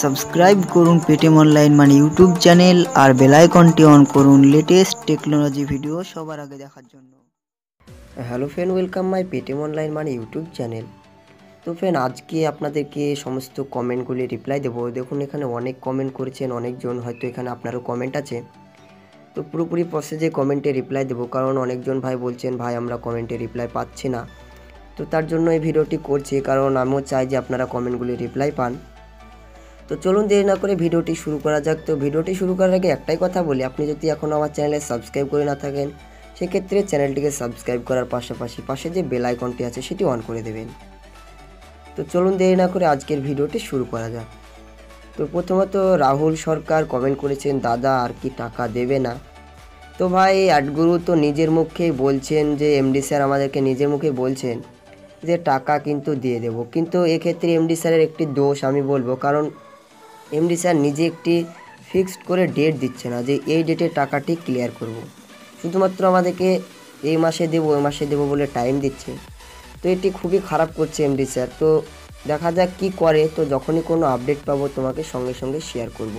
Subscribe করুন Paytm online মানে YouTube channel আর bell আইকনটি অন করুন লেটেস্ট টেকনোলজি ভিডিও সবার আগে দেখার জন্য। Hello friend, welcome my Paytm online মানে ইউটিউব চ্যানেল। তো ফ্রেন্ড, আজকে আপনাদেরকে সমস্ত কমেন্টগুলি রিপ্লাই দেবো। দেখুন, এখানে অনেক কমেন্ট করেছেন অনেকজন, হয়তো এখানে আপনারও কমেন্ট আছে। তো পুরোপুরি প্রসেসে কমেন্টে রিপ্লাই দেবো, কারণ অনেকজন ভাই বলছেন ভাই আমরা কমেন্টে রিপ্লাই পাচ্ছি না। তো তার জন্য এই ভিডিওটি করছি, কারণ আমিও চাই যে আপনারা কমেন্টগুলি রিপ্লাই পান। তো চলুন দেরি না করে ভিডিওটি শুরু করা যাক। তো ভিডিওটি শুরু করার আগে একটাই কথা বলি, আপনি যদি এখনও আমার চ্যানেলে সাবস্ক্রাইব করে না থাকেন সেক্ষেত্রে চ্যানেলটিকে সাবস্ক্রাইব করার পাশাপাশি পাশে যে বেল আইকনটি আছে সেটি অন করে দেবেন। তো চলুন দেরি না করে আজকের ভিডিওটি শুরু করা যাক। তো প্রথমত রাহুল সরকার কমেন্ট করেছেন, দাদা আর কি টাকা দেবে না? তো ভাই, অ্যাডগুরু তো নিজের মুখেই বলছেন যে এমডি স্যার আমাদেরকে নিজের মুখে বলছেন যে টাকা কিন্তু দিয়ে দেব, কিন্তু এক্ষেত্রে এমডি স্যারের একটি দোষ আমি বলবো, কারণ এমডি স্যার নিজে একটি ফিক্সড করে ডেট দিচ্ছে না যে এই ডেটে টাকাটি ক্লিয়ার করব। শুধুমাত্র আমাদেরকে এই মাসে দেবো ওই মাসে দেবো বলে টাইম দিচ্ছে। তো এটি খুবই খারাপ করছে এমডি স্যার। তো দেখা যাক কি করে। তো যখনই কোনো আপডেট পাবো তোমাকে সঙ্গে সঙ্গে শেয়ার করব।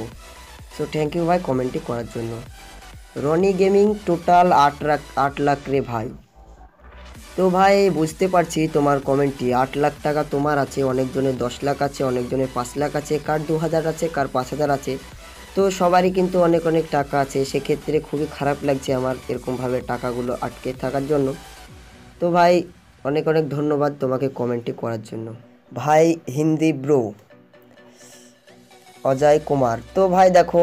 সো থ্যাংক ইউ ভাই কমেন্টটি করার জন্য। রনি গেমিং টোটাল 8 লাখ রে ভাই। তো ভাই, বুঝতে পারছি তোমার কমেন্টটি। 8 লাখ টাকা তোমার আছে, অনেকজনের 10 লাখ আছে, অনেকজনের 5 লাখ আছে, কার 2000 আছে, কার 5000 আছে। তো সবারই কিন্তু অনেক অনেক টাকা আছে। সেক্ষেত্রে খুবই খারাপ লাগছে আমার এরকমভাবে টাকাগুলো আটকে থাকার জন্য। তো ভাই, অনেক অনেক ধন্যবাদ তোমাকে কমেন্টটি করার জন্য। ভাই হিন্দি ব্রো অজয় কুমার। তো ভাই দেখো,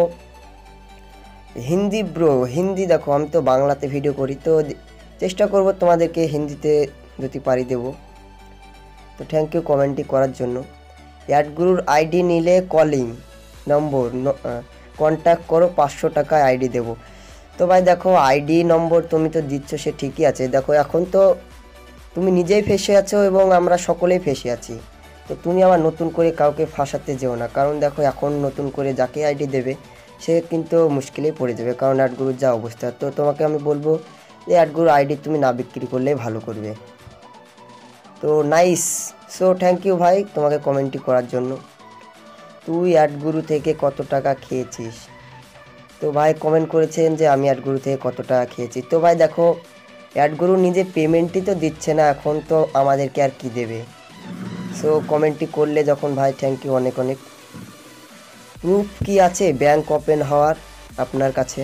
হিন্দি ব্রো, হিন্দি দেখো, আমি তো বাংলাতে ভিডিও করি, তো চেষ্টা করব তোমাদেরকে হিন্দিতে যদি পারি দেব। তো থ্যাংক ইউ কমেন্টটি করার জন্য। অ্যাডগুরুর আইডি নিলে কলিং নম্বর কন্ট্যাক্ট করো, 500 টাকায় আইডি দেবো। তো ভাই দেখো, আইডি নম্বর তুমি তো দিচ্ছ সে ঠিকই আছে। দেখো, এখন তো তুমি নিজেই ফেঁসে আছো এবং আমরা সকলেই ফেঁসে আছি। তো তুমি আবার নতুন করে কাউকে ফাঁসাতে যেও না, কারণ দেখো এখন নতুন করে যাকে আইডি দেবে সে কিন্তু মুশকিলেই পড়ে যাবে, কারণ অ্যাডগুরুর যা অবস্থা। তো তোমাকে আমি বলবো যে অ্যাডগুরুর আইডি তুমি না বিক্রি করলেই ভালো করবে। তো নাইস। সো থ্যাংক ইউ ভাই তোমাকে কমেন্টটি করার জন্য। তুই অ্যাডগুরু থেকে কত টাকা খেয়েছিস? তো ভাই কমেন্ট করেছেন যে আমি অ্যাডগুরু থেকে কত টাকা খেয়েছি। তো ভাই দেখো, অ্যাডগুরু নিজে পেমেন্টই তো দিচ্ছে না, এখন তো আমাদেরকে আর কি দেবে। সো কমেন্টটি করলে যখন ভাই, থ্যাংক ইউ অনেক অনেক। প্রুফ কি আছে ব্যাংক ওপেন হওয়ার আপনার কাছে?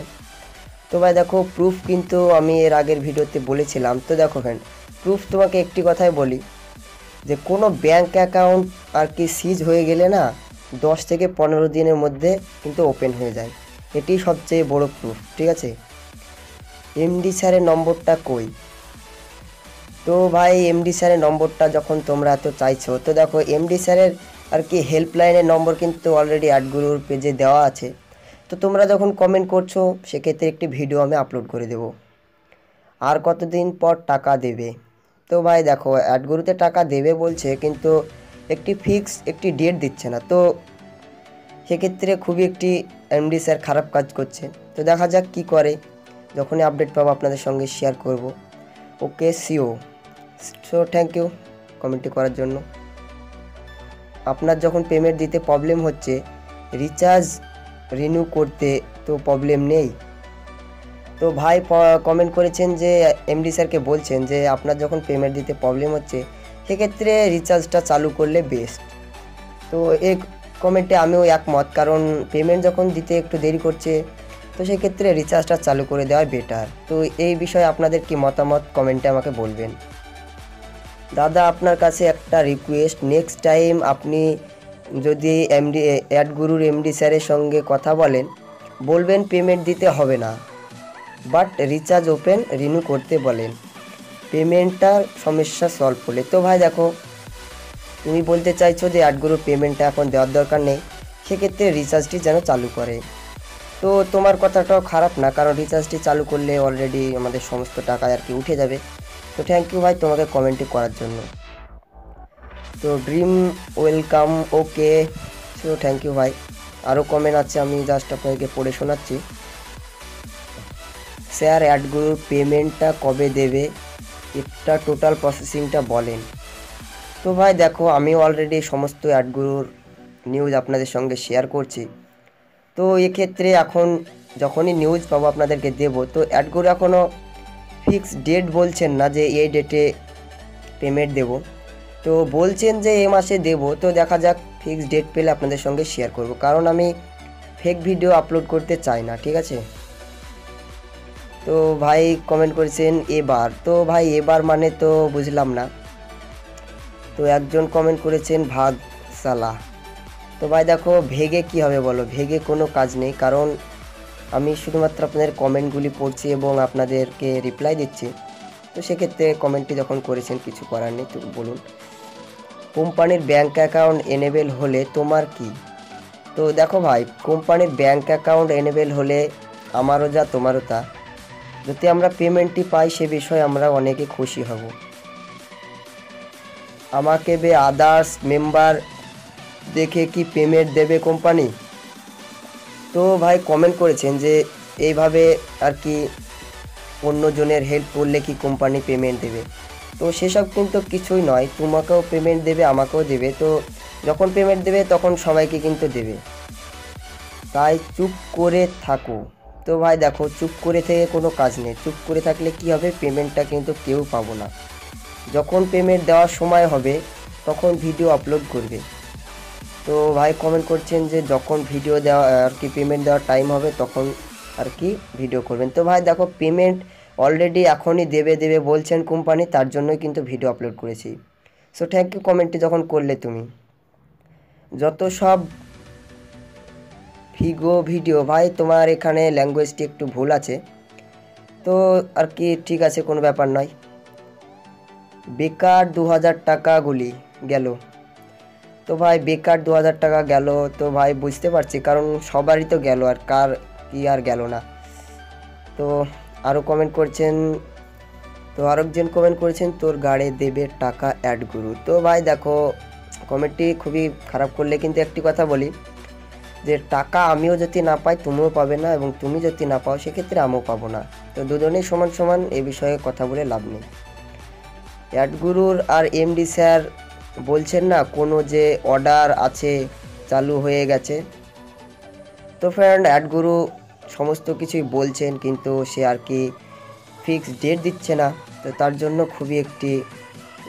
তো ভাই দেখো, প্রুফ কিন্তু আমি এর আগের ভিডিওতে বলেছিলাম। তো দেখো ফ্রেন্ড, প্রুফ তোমাকে একটি কথাই বলি, যে কোনো ব্যাংক অ্যাকাউন্ট আর কি সিজ হয়ে গেলে না 10 থেকে 15 দিনের মধ্যে কিন্তু ওপেন হয়ে যায়। এটি সবচেয়ে বড় প্রুফ, ঠিক আছে? এমডি স্যারের নম্বরটা কই? তো ভাই, এমডি স্যারের নম্বরটা যখন তোমরা এত চাইছো, তো দেখো এমডি স্যারের আর কি হেল্পলাইনের নম্বর কিন্তু অলরেডি অ্যাডগুরুর পেজে দেওয়া আছে। তো তোমরা যখন কমেন্ট করছো সেক্ষেত্রে একটি ভিডিও আমি আপলোড করে দেব। আর কতদিন পর টাকা দেবে? তো ভাই দেখো, অ্যাডগুরুতে টাকা দেবে বলছে, কিন্তু একটি ডেট দিচ্ছে না। তো সেক্ষেত্রে খুবই একটি এমডি স্যার খারাপ কাজ করছে। তো দেখা যাক কি করে, যখনই আপডেট পাবো আপনাদের সঙ্গে শেয়ার করব। ওকে, সিও। সো থ্যাংক ইউ কমেন্টটি করার জন্য। আপনার যখন পেমেন্ট দিতে প্রবলেম হচ্ছে, রিচার্জ রিনিউ করতে তো প্রবলেম নেই? তো ভাই কমেন্ট করেছেন যে এমডি স্যারকে বলছেন যে আপনার যখন পেমেন্ট দিতে প্রবলেম হচ্ছে সেক্ষেত্রে রিচার্জটা চালু করলে বেস্ট। তো এই কমেন্টে আমিও একমত, কারণ পেমেন্ট যখন দিতে একটু দেরি করছে তো সেক্ষেত্রে রিচার্জটা চালু করে দেওয়া বেটার। তো এই বিষয়ে আপনাদের কি মতামত কমেন্টে আমাকে বলবেন। দাদা, আপনার কাছে একটা রিকোয়েস্ট, নেক্সট টাইম আপনি যদি অ্যাডগুরুর এমডি স্যারের সঙ্গে কথা বলবেন পেমেন্ট দিতে হবে না, বাট রিচার্জ ওপেন রিনিউ করতে বলেন, পেমেন্টটার সমস্যা সলভ হলে। তো ভাই দেখো, তুমি বলতে চাইছো যে অ্যাডগুরুর পেমেন্টটা এখন দেওয়ার দরকার নেই, সেক্ষেত্রে রিচার্জটি যেন চালু করে। তো তোমার কথাটাও খারাপ না, কারণ রিচার্জটি চালু করলে অলরেডি আমাদের সমস্ত টাকা আর কি উঠে যাবে। তো থ্যাংক ইউ ভাই তোমাকে কমেন্টটি করার জন্য। তো dream welcome, okay. So thank you ভাই। আরও কমেন্ট আছে, আমি জাস্ট আপনাদেরকে পড়ে শোনাচ্ছি। স্যার, অ্যাডগুরুর পেমেন্টটা কবে দেবে, এটা টোটাল প্রসেসিংটা বলেন। তো ভাই দেখো, আমি অলরেডি সমস্ত অ্যাডগুরুর নিউজ আপনাদের সঙ্গে শেয়ার করছি। তো এক্ষেত্রে এখন যখনই নিউজ পাবো আপনাদেরকে দেব। তো অ্যাডগুরু এখনও ফিক্স ডেট বলছেন না যে এই ডেটে পেমেন্ট দেব, তো বলছেন যে এই মাসে দেব। তো দেখা যাক, ফিক্স ডেট পেলে আপনাদের সঙ্গে শেয়ার করব, কারণ আমি ফেক ভিডিও আপলোড করতে চাই না, ঠিক আছে। তো ভাই কমেন্ট করেছেন এবার, তো ভাই এবার মানে তো বুঝলাম না। তো একজন কমেন্ট করেছেন ভাগ সালা। তো ভাই দেখো, ভেগে কি হবে বলো, ভেগে কোনো কাজ নেই, কারণ আমি শুধুমাত্র আপনাদের কমেন্টগুলি পড়ছি এবং আপনাদেরকে রিপ্লাই দিচ্ছি। তো সেক্ষেত্রে কমেন্টটি যখন করেছেন কিছু করার নেই। তো বলুন, কোম্পানির ব্যাঙ্ক অ্যাকাউন্ট এনেবেল হলে তোমার কি? তো দেখো ভাই, কোম্পানির ব্যাঙ্ক অ্যাকাউন্ট এনেবেল হলে আমারও যা তোমারও তা। যদি আমরা পেমেন্টটি পাই সে বিষয়ে আমরা অনেকে খুশি হব। আমাকে বে আদার্স মেম্বার দেখে কি পেমেন্ট দেবে কোম্পানি? তো ভাই কমেন্ট করেছেন যে এইভাবে আর কি অন্যজনের হেল্প করলে কি কোম্পানি পেমেন্ট দেবে? তো সেসব কিন্তু কিছুই নয়, তোমাকেও পেমেন্ট দেবে, আমাকেও দেবে। তো যখন পেমেন্ট দেবে তখন সবাইকে কিন্তু দেবে, তাই চুপ করে থাকো। তো ভাই দেখো, চুপ করে থেকে কোনো কাজ নেই। চুপ করে থাকলে কি হবে, পেমেন্টটা কিন্তু কেউ পাবো না। যখন পেমেন্ট দেওয়ার সময় হবে তখন ভিডিও আপলোড করবে। তো ভাই কমেন্ট করছেন যে যখন ভিডিও দেওয়া আর কি পেমেন্ট দেওয়ার টাইম হবে তখন আর কি ভিডিও করবেন। তো ভাই দেখো, পেমেন্ট অলরেডি এখনই দেবে বলছেন কোম্পানি, তার জন্যই কিন্তু ভিডিও আপলোড করেছি। সো থ্যাংক ইউ কমেন্টটি যখন করলে তুমি। যত সব ফিগো ভিডিও, ভাই তোমার এখানে ল্যাঙ্গুয়েজটি একটু ভুল আছে, তো আর কি ঠিক আছে, কোনো ব্যাপার নয়। বেকার 2000 টাকা গুলি গেল। তো ভাই বেকার 2000 টাকা গেল, তো ভাই বুঝতে পারছি, কারণ সবারই তো গেল, আর কার কি আর গেল না। তো আরও কমেন্ট করছেন, তো আরেকজন কমেন্ট করেছেন তোর গাড়ি দেবে টাকা অ্যাডগুরু। তো ভাই দেখো, কমেন্টটি খুবই খারাপ করলে কিন্তু একটি কথা বলি, যে টাকা আমিও যদি না পাই তুমিও পাবে না, এবং তুমি যদি না পাও সেক্ষেত্রে আমিও পাবো না। তো দুজনেই সমান সমান, এ বিষয়ে কথা বলে লাভ নেই। অ্যাডগুরুর আর এমডি স্যার বলছেন না কোনো যে অর্ডার আছে চালু হয়ে গেছে। তো ফ্রেন্ড, অ্যাডগুরু সমস্ত কিছুই বলছেন, কিন্তু সে আর কি ফিক্স ডেট দিচ্ছে না। তো তার জন্য খুবই একটি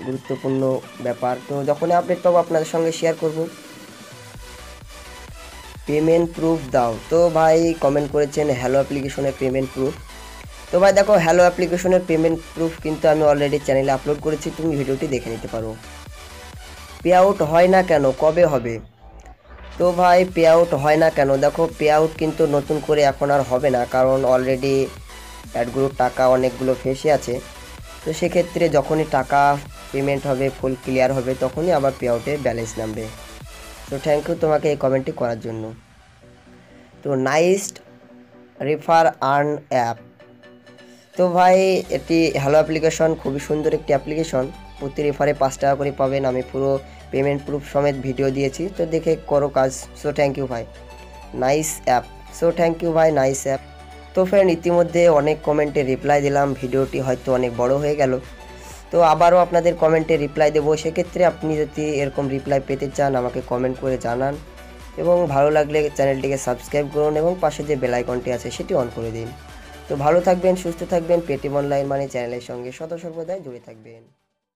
গুরুত্বপূর্ণ ব্যাপার। তো যখনই আপডেট পাবো আপনাদের সঙ্গে শেয়ার করব। পেমেন্ট প্রুফ দাও। তো ভাই কমেন্ট করেছেন হ্যালো অ্যাপ্লিকেশনের পেমেন্ট প্রুফ। তো ভাই দেখো, হ্যালো অ্যাপ্লিকেশনের পেমেন্ট প্রুফ কিন্তু আমি অলরেডি চ্যানেলে আপলোড করেছি, তুমি ভিডিওটি দেখে নিতে পারো। পে আউট হয় না কেন, কবে হবে? তো ভাই পে আউট হয় না কেন, দেখো পে আউট কিন্তু নতুন করে এখন আর হবে না, কারণ অলরেডি অ্যাডগুলোর টাকা অনেকগুলো ফেসে আছে। তো সেক্ষেত্রে যখনই টাকা পেমেন্ট হবে, ফুল ক্লিয়ার হবে, তখনই আবার পে আউটের ব্যালেন্স নামবে। তো থ্যাংক ইউ তোমাকে এই কমেন্টটি করার জন্য। তো নাইস রেফার আর্ন অ্যাপ। তো ভাই এটি হ্যালো অ্যাপ্লিকেশন, খুবই সুন্দর একটি অ্যাপ্লিকেশন। প্রতি রেফারে 5 টাকা করে পাবেন। আমি পুরো পেমেন্ট প্রুফ সমেত ভিডিও দিয়েছি, তো দেখে করো কাজ। সো থ্যাংক ইউ ভাই, nice app. So thank you ভাই, নাইস অ্যাপ। তো ফ্রেন্ড, ইতিমধ্যে অনেক কমেন্টে রিপ্লাই দিলাম, ভিডিওটি হয়তো অনেক বড় হয়ে গেল। তো আবারও আপনাদের কমেন্টে রিপ্লাই দেবো। সেক্ষেত্রে আপনি যদি এরকম রিপ্লাই পেতে চান আমাকে কমেন্ট করে জানান, এবং ভালো লাগলে চ্যানেলটিকে সাবস্ক্রাইব করুন এবং পাশে যে বেল আইকনটি আছে সেটি অন করে দিন। তো ভালো থাকবেন, সুস্থ থাকবেন, পেটিএম অনলাইন মানি চ্যানেলের সঙ্গে সদা সর্বদাই জুড়ে থাকবেন।